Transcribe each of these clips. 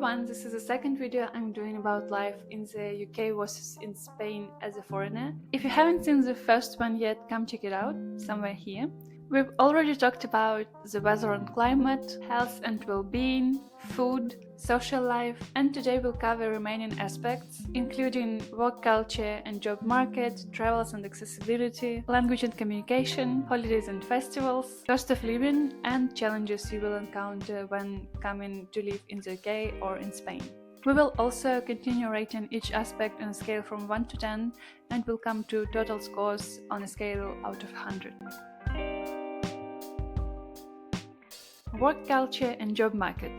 everyone, this is the second video I'm doing about life in the UK versus in Spain as a foreigner. If you haven't seen the first one yet, come check it out, somewhere here. We've already talked about the weather and climate, health and well-being, food, social life, and today we'll cover remaining aspects, including work culture and job market, travels and accessibility, language and communication, holidays and festivals, cost of living, and challenges you will encounter when coming to live in the UK or in Spain. We will also continue rating each aspect on a scale from 1 to 10 and will come to total scores on a scale out of 100. Work culture and job market.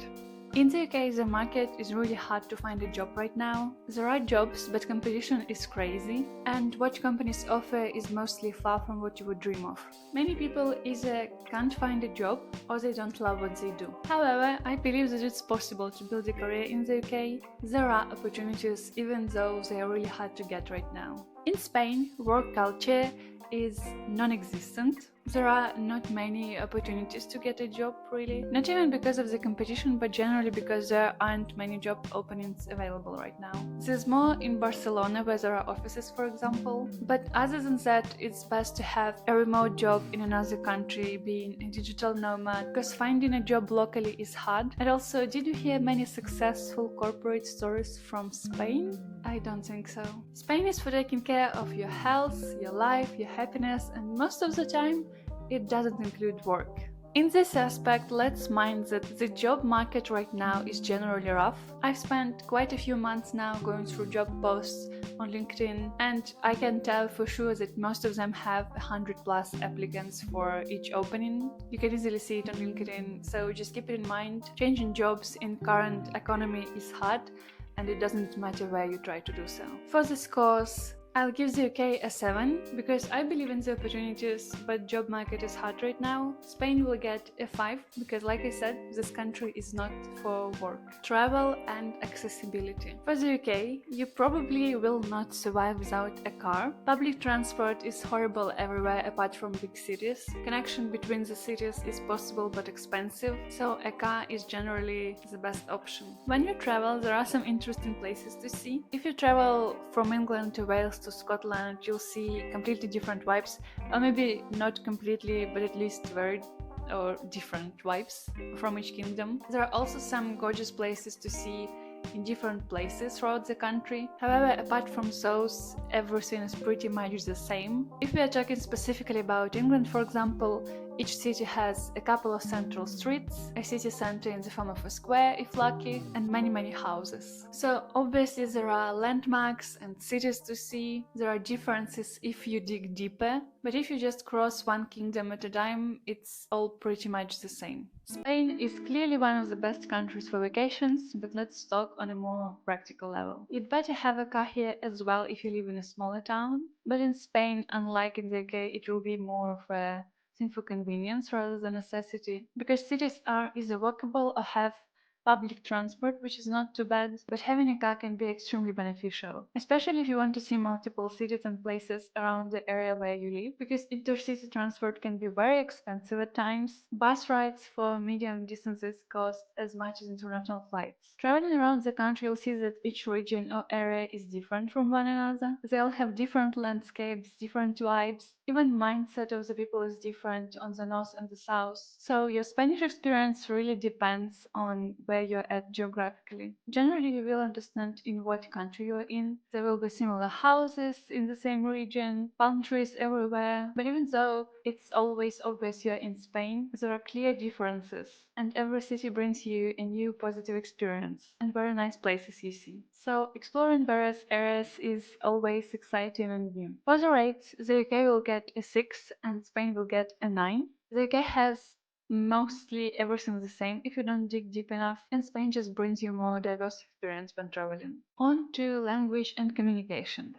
In the UK, the market is really hard to find a job right now. There are jobs, but competition is crazy, and what companies offer is mostly far from what you would dream of. Many people either can't find a job or they don't love what they do. However, I believe that it's possible to build a career in the UK. There are opportunities, even though they are really hard to get right now. In Spain, work culture is non-existent. There are not many opportunities to get a job, really. Not even because of the competition, but generally because there aren't many job openings available right now. There's more in Barcelona, where there are offices, for example. But other than that, it's best to have a remote job in another country, being a digital nomad, because finding a job locally is hard. And also, did you hear many successful corporate stories from Spain? I don't think so. Spain is for taking care of your health, your life, your happiness, and most of the time, it doesn't include work. In this aspect, let's mind that the job market right now is generally rough. I've spent quite a few months now going through job posts on LinkedIn, and I can tell for sure that most of them have 100+ applicants for each opening. You can easily see it on LinkedIn, so just keep it in mind. Changing jobs in current economy is hard, and it doesn't matter where you try to do so. For this course, I'll give the UK a 7 because I believe in the opportunities, but job market is hard right now. Spain will get a 5 because, like I said, this country is not for work. Travel and accessibility. For the UK, you probably will not survive without a car. Public transport is horrible everywhere apart from big cities. Connection between the cities is possible but expensive, so a car is generally the best option. When you travel, there are some interesting places to see. If you travel from England to Wales to Scotland, you'll see completely different vibes, or maybe not completely, but at least very or different vibes from each kingdom. There are also some gorgeous places to see in different places throughout the country. However, apart from those, everything is pretty much the same. If we are talking specifically about England, for example, each city has a couple of central streets, a city center in the form of a square if lucky, and many houses. So obviously there are landmarks and cities to see. There are differences if you dig deeper, but if you just cross one kingdom at a time, it's all pretty much the same. Spain is clearly one of the best countries for vacations, but let's talk on a more practical level. You'd better have a car here as well if you live in a smaller town, but in Spain, unlike in the UK, it will be more of a thing for convenience rather than necessity, because cities are either walkable or have public transport, which is not too bad, but having a car can be extremely beneficial, especially if you want to see multiple cities and places around the area where you live, because intercity transport can be very expensive at times. Bus rides for medium distances cost as much as international flights. Traveling around the country, you'll see that each region or area is different from one another. They all have different landscapes, different vibes, even mindset of the people is different on the north and the south. So your Spanish experience really depends on where you're at geographically. Generally, you will understand in what country you're in. There will be similar houses in the same region, palm trees everywhere. But even though it's always obvious you're in Spain, there are clear differences, and every city brings you a new positive experience and very nice places you see. So exploring various areas is always exciting and new. For the rates, the UK will get a 6 and Spain will get a 9. The UK has mostly everything the same if you don't dig deep enough, and Spain just brings you more diverse experience when traveling. On to language and communication.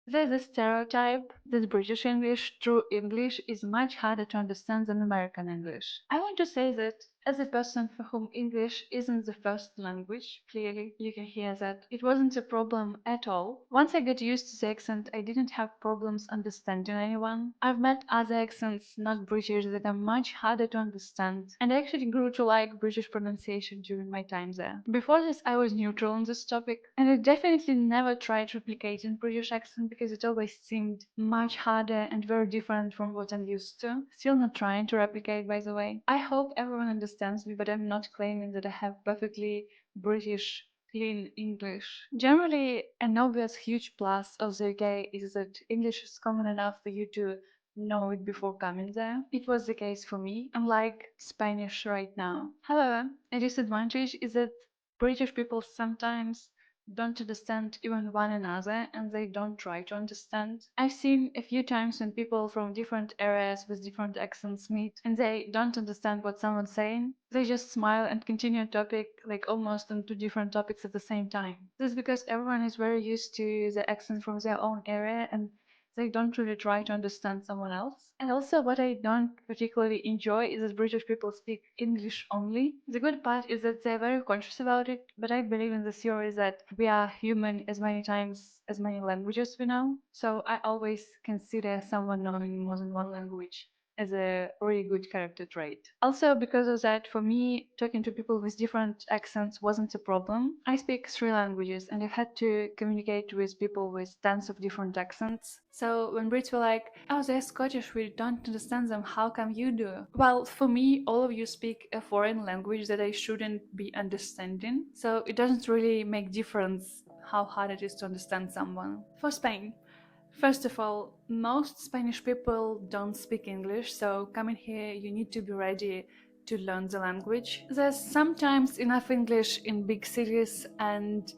There's a stereotype that British English, true English, is much harder to understand than American English. I want to say that As a person for whom English isn't the first language, clearly you can hear that it wasn't a problem at all. Once I got used to the accent, I didn't have problems understanding anyone. I've met other accents, not British, that are much harder to understand, and I actually grew to like British pronunciation during my time there. Before this, I was neutral on this topic, and I definitely never tried replicating British accent because it always seemed much harder and very different from what I'm used to. Still not trying to replicate, by the way. I hope everyone understands me, but I'm not claiming that I have perfectly British clean English. Generally, an obvious huge plus of the UK is that English is common enough for you to know it before coming there. It was the case for me, unlike Spanish right now. However, a disadvantage is that British people sometimes don't understand even one another and they don't try to understand. I've seen a few times when people from different areas with different accents meet and they don't understand what someone's saying. They just smile and continue a topic like almost on two different topics at the same time. This is because everyone is very used to the accent from their own area and they don't really try to understand someone else. And also, what I don't particularly enjoy is that British people speak English only. The good part is that they're very conscious about it, but I believe in the theory that we are human as many times as many languages we know. So I always consider someone knowing more than one language as a really good character trait. Also, because of that, for me, talking to people with different accents wasn't a problem. I speak three languages and I've had to communicate with people with tons of different accents. So when Brits were like, oh, they're Scottish, we don't understand them, how come you do? Well, for me, all of you speak a foreign language that I shouldn't be understanding. So it doesn't really make difference how hard it is to understand someone. For Spain, first of all, most Spanish people don't speak English, so coming here, you need to be ready to learn the language. There's sometimes enough English in big cities and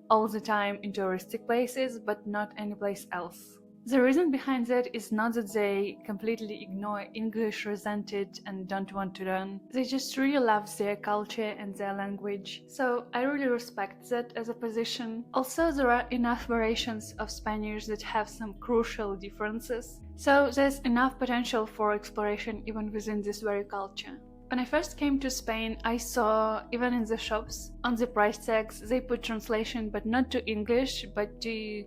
all the time in touristic places, but not any place else. The reason behind that is not that they completely ignore English, resent it, and don't want to learn. They just really love their culture and their language. So I really respect that as a position. Also, there are enough variations of Spanish that have some crucial differences. So there's enough potential for exploration even within this very culture. When I first came to Spain, I saw, even in the shops, on the price tags, they put translation, but not to English, but to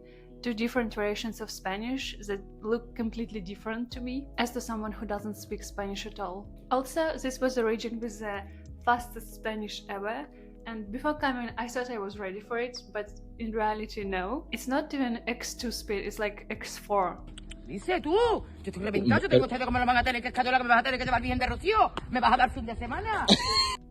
different variations of Spanish that look completely different to me, as to someone who doesn't speak Spanish at all. Also, this was the region with the fastest Spanish ever, and before coming, I thought I was ready for it, but in reality, no. It's not even X2 speed, it's like X4. Dice tú, yo tengo 28, tengo ustedes como lo van a tener que escadola, que me vas a tener que llevar Virgen de Rocío, me vas a dar fin de semana.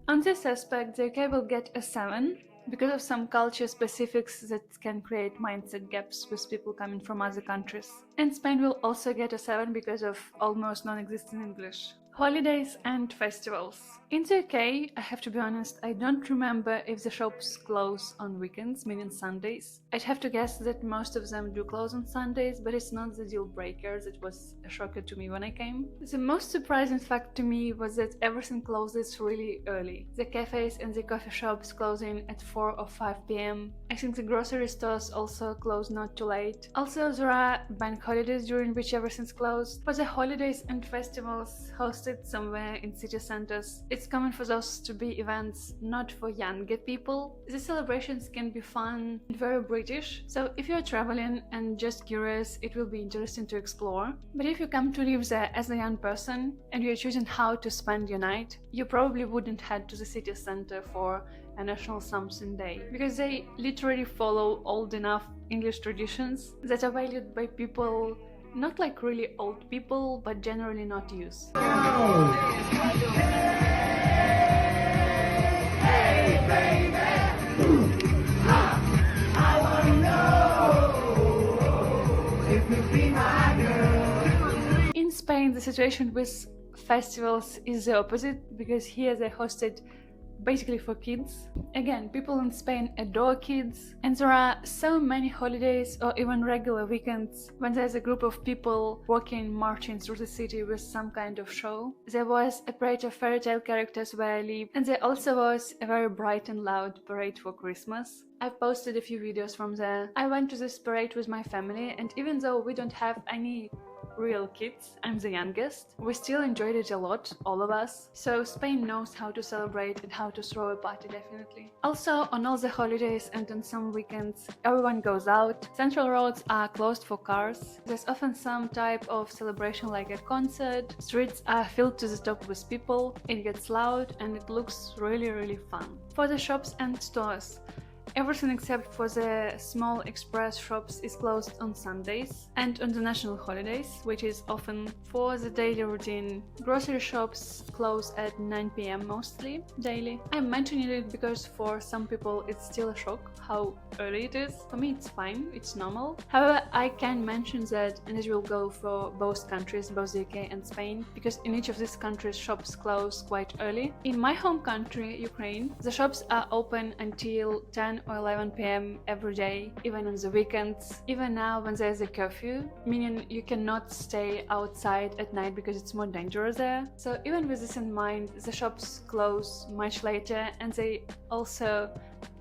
On this aspect, the UK will get a 7 because of some culture specifics that can create mindset gaps with people coming from other countries. And Spain will also get a 7 because of almost non-existent English. Holidays and festivals. In the UK, I have to be honest, I don't remember if the shops close on weekends, meaning Sundays. I'd have to guess that most of them do close on Sundays, but it's not the deal breaker. That was a shocker to me when I came. The most surprising fact to me was that everything closes really early. The cafes and the coffee shops closing at 4 or 5 p.m. I think the grocery stores also close not too late. Also, there are bank holidays during which everything's closed. For the holidays and festivals hosted somewhere in city centers, it's common for those to be events not for younger people. The celebrations can be fun and very British, so if you're traveling and just curious, it will be interesting to explore. But if you come to live there as a young person and you're choosing how to spend your night, you probably wouldn't head to the city center for a national something day, because they literally follow old enough English traditions that are valued by people not like really old people, but generally not youth. In Spain, the situation with festivals is the opposite, because here they're hosted basically for kids. Again, people in Spain adore kids, and there are so many holidays or even regular weekends when there's a group of people walking, marching through the city with some kind of show. There was a parade of fairy tale characters where I live, and there also was a very bright and loud parade for Christmas. I've posted a few videos from there. I went to this parade with my family, and even though we don't have any real kids. I'm the youngest. We still enjoyed it a lot, all of us. So Spain knows how to celebrate and how to throw a party, definitely. Also, on all the holidays and on some weekends, everyone goes out. Central roads are closed for cars. There's often some type of celebration like a concert. Streets are filled to the top with people. It gets loud and it looks really, really fun. For the shops and stores, everything except for the small express shops is closed on Sundays and on the national holidays, which is often for the daily routine. Grocery shops close at 9 p.m. mostly, daily. I'm mentioning it because for some people it's still a shock how early it is. For me it's fine, it's normal. However, I can mention that, and it will go for both countries, both the UK and Spain, because in each of these countries shops close quite early. In my home country, Ukraine, the shops are open until 10 or 11 p.m. every day, even on the weekends. Even now when there's a curfew, meaning you cannot stay outside at night because it's more dangerous there. So even with this in mind, the shops close much later and they also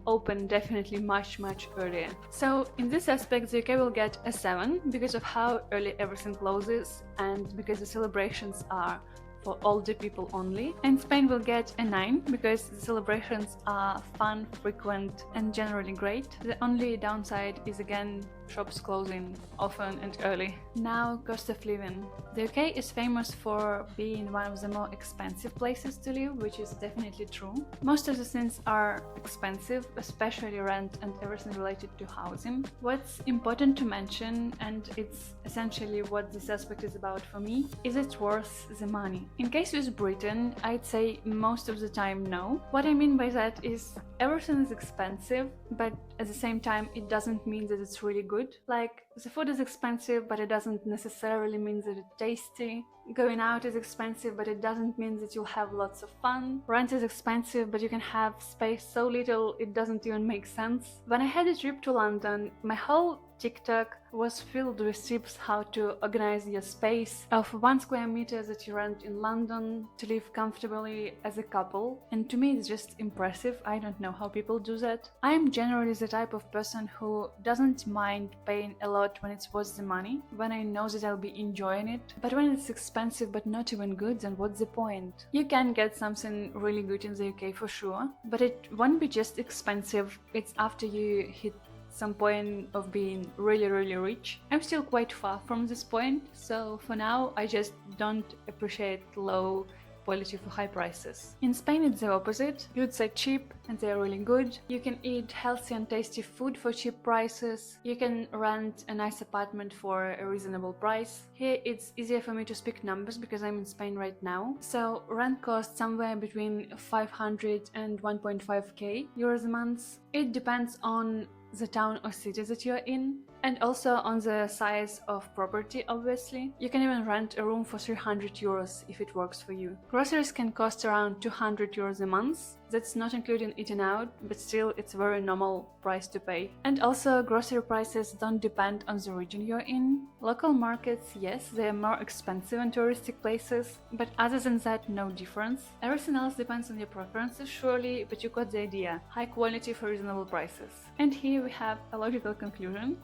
open definitely much earlier. So in this aspect the UK will get a 7 because of how early everything closes and because the celebrations are for older people only, and Spain will get a 9 because the celebrations are fun, frequent and generally great. The only downside is again shops closing often and early. Now, cost of living. The UK is famous for being one of the more expensive places to live, which is definitely true. Most of the things are expensive, especially rent and everything related to housing. What's important to mention, and it's essentially what this aspect is about for me, is it worth the money? In case with Britain, I'd say most of the time no. What I mean by that is everything is expensive, but at the same time it doesn't mean that it's really good. Like, the food is expensive, but it doesn't necessarily mean that it's tasty. Going out is expensive, but it doesn't mean that you'll have lots of fun. Rent is expensive, but you can have space so little it doesn't even make sense. When I had a trip to London, my whole TikTok was filled with tips how to organize your space of 1 square meter that you rent in London to live comfortably as a couple. And to me it's just impressive. I don't know how people do that. I am generally the type of person who doesn't mind paying a lot when it's worth the money, when I know that I'll be enjoying it. But when it's expensive but not even good, then what's the point? You can get something really good in the UK for sure, but it won't be just expensive, it's after you hit some point of being really rich. I'm still quite far from this point, so for now I just don't appreciate low quality for high prices. In Spain it's the opposite. Goods are cheap and they are really good. You can eat healthy and tasty food for cheap prices. You can rent a nice apartment for a reasonable price. Here it's easier for me to speak numbers because I'm in Spain right now. So rent costs somewhere between 500 and 1.5k euros a month. It depends on the town or city that you're in, and also on the size of property, obviously. You can even rent a room for 300 euros if it works for you. Groceries can cost around 200 euros a month. That's not including eating out, but still it's a very normal price to pay. And also grocery prices don't depend on the region you're in. Local markets, yes, they are more expensive in touristic places, but other than that, no difference. Everything else depends on your preferences, surely, but you got the idea. High quality for reasonable prices. And here we have a logical conclusion.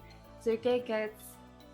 The UK gets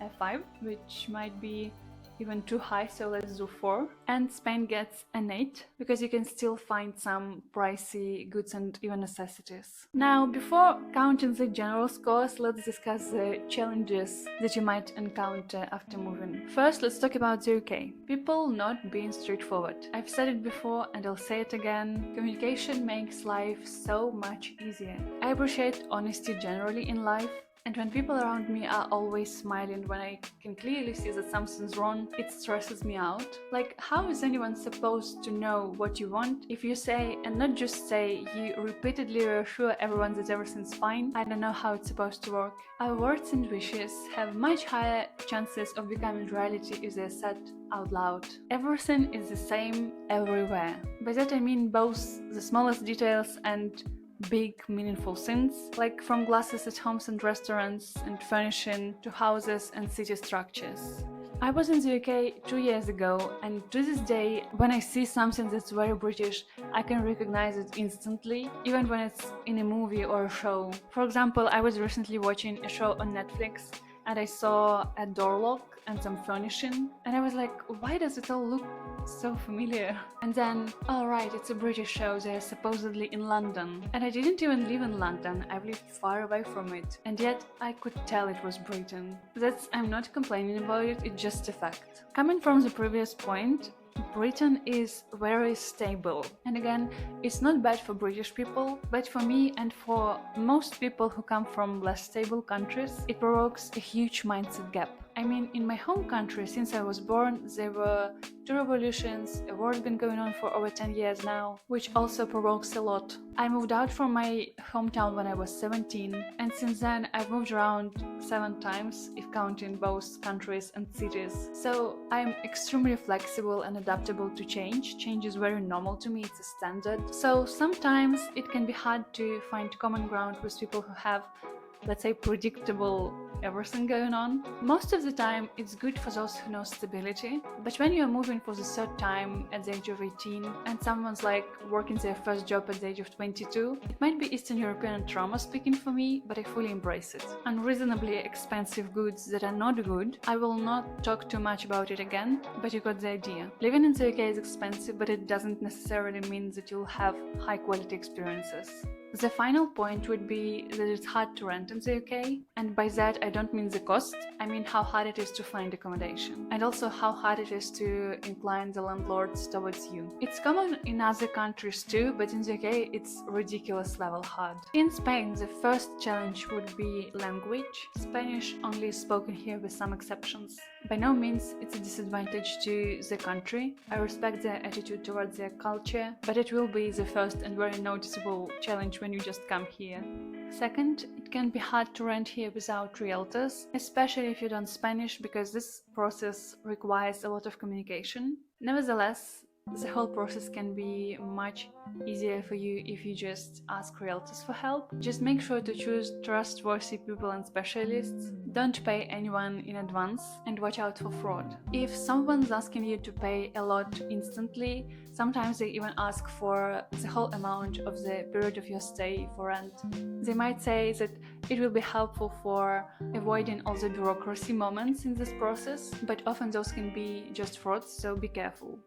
a 5, which might be even too high, so let's do 4. And Spain gets an 8, because you can still find some pricey goods and even necessities. Now, before counting the general scores, let's discuss the challenges that you might encounter after moving. First, let's talk about the UK. People not being straightforward. I've said it before and I'll say it again. Communication makes life so much easier. I appreciate honesty generally in life. And when people around me are always smiling when I can clearly see that something's wrong, it stresses me out. Like, how is anyone supposed to know what you want if you say, and not just say, you repeatedly reassure everyone that everything's fine? I don't know how it's supposed to work. Our words and wishes have much higher chances of becoming reality if they're said out loud. Everything is the same everywhere. By that I mean both the smallest details and big meaningful things, like from glasses at homes and restaurants and furnishing to houses and city structures. I was in the UK 2 years ago, and to this day, when I see something that's very British, I can recognize it instantly, even when it's in a movie or a show. For example, I was recently watching a show on Netflix, and I saw a door lock and some furnishing, and I was like, why does it all look so familiar? And then, oh right, it's a British show, they're supposedly in London. And I didn't even live in London, I've lived far away from it, and yet I could tell it was Britain. I'm not complaining about it, it's just a fact. Coming from the previous point, Britain is very stable. And again, it's not bad for British people, but for me and for most people who come from less stable countries, it provokes a huge mindset gap. I mean, in my home country, since I was born, there were two revolutions, a war's been going on for over 10 years now, which also provokes a lot. I moved out from my hometown when I was 17, and since then I've moved around 7 times, if counting both countries and cities. So I'm extremely flexible and adaptable to change. Change is very normal to me, it's a standard. So sometimes it can be hard to find common ground with people who have, let's say, predictable everything going on. Most of the time it's good for those who know stability, but when you're moving for the third time at the age of 18 and someone's like working their first job at the age of 22, it might be Eastern European trauma speaking for me, but I fully embrace it. Unreasonably expensive goods that are not good, I will not talk too much about it again, but you got the idea. Living in the UK is expensive, but it doesn't necessarily mean that you'll have high quality experiences. The final point would be that it's hard to rent in the UK, and by that I don't mean the cost, I mean how hard it is to find accommodation, and also how hard it is to incline the landlords towards you. It's common in other countries too, but in the UK it's ridiculous level hard. In Spain, the first challenge would be language. Spanish only is spoken here with some exceptions. By no means it's a disadvantage to the country. I respect their attitude towards their culture, but it will be the first and very noticeable challenge when you just come here. Second, it can be hard to rent here without realtors, especially if you don't Spanish, because this process requires a lot of communication. Nevertheless, the whole process can be much easier for you if you just ask realtors for help. Just make sure to choose trustworthy people and specialists. Don't pay anyone in advance and watch out for fraud. If someone's asking you to pay a lot instantly, sometimes they even ask for the whole amount of the period of your stay for rent. They might say that it will be helpful for avoiding all the bureaucracy moments in this process, but often those can be just frauds, so be careful.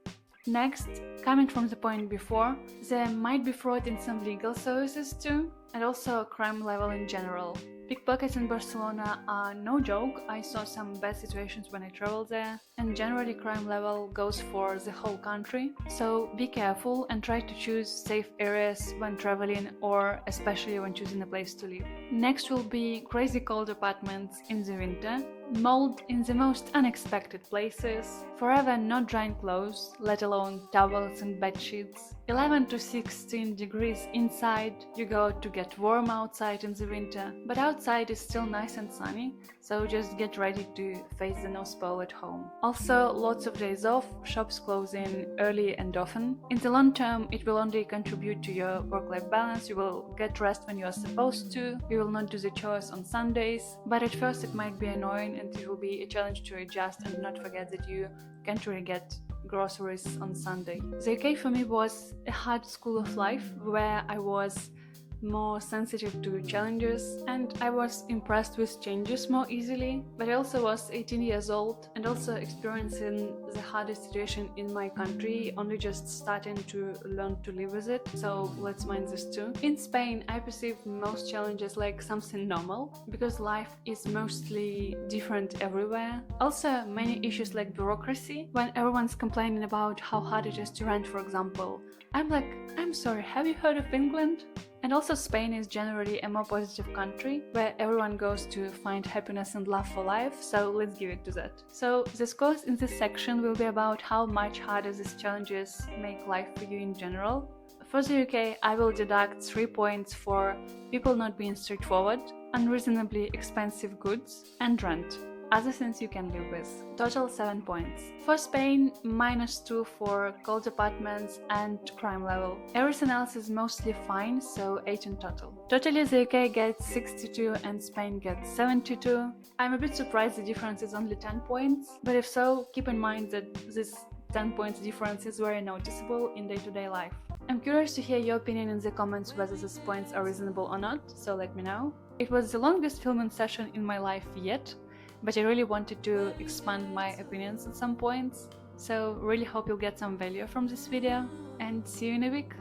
Next, coming from the point before, there might be fraud in some legal services too, and also crime level in general. Pickpockets in Barcelona are no joke. I saw some bad situations when I traveled there, and generally crime level goes for the whole country. So be careful and try to choose safe areas when traveling, or especially when choosing a place to live. Next will be crazy cold apartments in the winter, mold in the most unexpected places, forever not drying clothes, let alone towels and bed sheets, 11 to 16 degrees inside, you go to get warm outside in the winter, but outside is still nice and sunny, so just get ready to face the North Pole at home. Also, lots of days off, shops closing early and often. In the long term, it will only contribute to your work-life balance, you will get rest when you are supposed to, you will not do the chores on Sundays, but at first it might be annoying and it will be a challenge to adjust and not forget that you can't really get groceries on Sunday. The UK for me was a hard school of life where I was more sensitive to challenges and I was impressed with changes more easily, but I also was 18 years old and also experiencing the hardest situation in my country, only just starting to learn to live with it, so let's mind this too. In Spain, I perceive most challenges like something normal, because life is mostly different everywhere. Also, many issues like bureaucracy, when everyone's complaining about how hard it is to rent, for example. I'm like, I'm sorry, have you heard of England? And also Spain is generally a more positive country where everyone goes to find happiness and love for life, so let's give it to that. So the scores in this section will be about how much harder these challenges make life for you in general. For the UK, I will deduct 3 points for people not being straightforward, unreasonably expensive goods, and rent. Other things you can live with. Total 7 points. For Spain, -2 for cold apartments and crime level. Everything else is mostly fine, so 8 in total. Totally the UK gets 62 and Spain gets 72. I'm a bit surprised the difference is only 10 points, but if so, keep in mind that this 10 points difference is very noticeable in day-to-day life. I'm curious to hear your opinion in the comments whether these points are reasonable or not, so let me know. It was the longest filming session in my life yet, but I really wanted to expand my opinions at some points. So really hope you'll get some value from this video, and see you in a week.